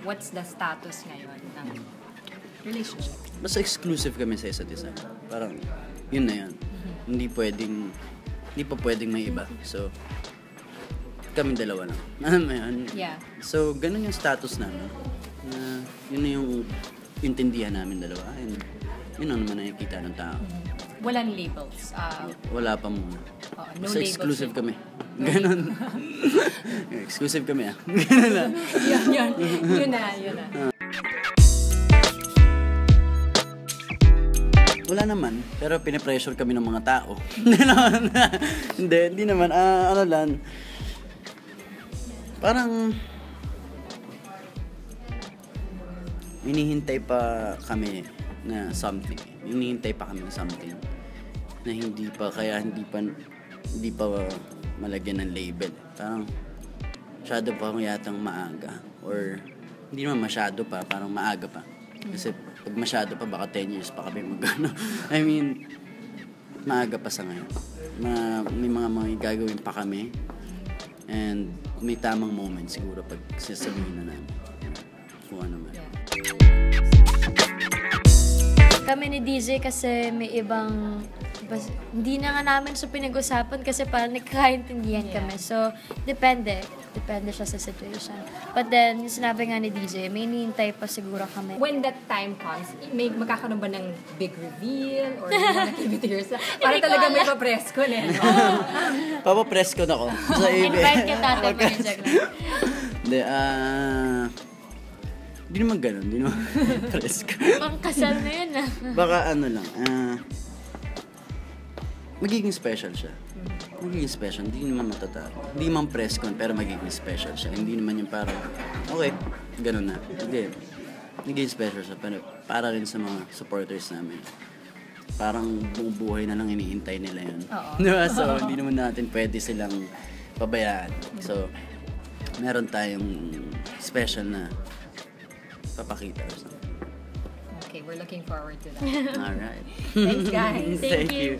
what's the status ngayon ng relationship? Basta exclusive kami sa isa't isa. Parang, yun na yun. Hindi pa pwedeng may iba. So, kami dalawa lang. Alam mo yun? Yeah. So, ganun yung status namin. Yun na yung intindihan namin dalawa. And yun ang naman nakikita ng tao. Walang labels. Wala pa muna. No Basta labels exclusive yun. kami. Ganun. Exclusive kami ah. Ganun lang. Yun na. Wala naman, pero pinipressure kami ng mga tao. Hindi naman. Ano lang. Parang hinihintay pa kami na something. Hinihintay pa kami ng something na hindi pa malagyan ng label. Parang masyado pa yatang maaga. Or hindi naman masyado pa, parang maaga pa. Kasi pag masyado pa, baka 10 years pa kami magano. I mean, maaga pa sa ngayon. May mga gagawin pa kami. And may tamang moment siguro pag sasabihin na namin. Kung ano man. Kami ni DJ kasi may ibang hindi na nga namin siya pinag-usapan kasi parang nagkakaintindihan kami. So, depende siya sa situation. But then, yung sinabi nga ni DJ, may hinihintay pa siguro kami. When that time comes, may magkakaroon ba ng big reveal? Or you wanna keep it to yourself? Para talaga may papresko na yan. Papapresko na ko. Sa Invite ka tatay pa rin siya. Hindi, di naman ganun. Di naman presko. Pangkasal na yun ah. Baka ano lang, magiging special siya. Magiging special, hindi naman matatalo. Hindi man press con, pero magiging special siya. Hindi naman yung parang, okay, ganun na. Hindi, magiging special siya, pero para rin sa mga supporters namin. Parang buong buhay na lang iniintay nila yun. Diba? So, hindi naman natin pwede silang pabayaan. So, meron tayong special na papakita or something. Okay, we're looking forward to that. Alright. Thanks, guys. Thank you.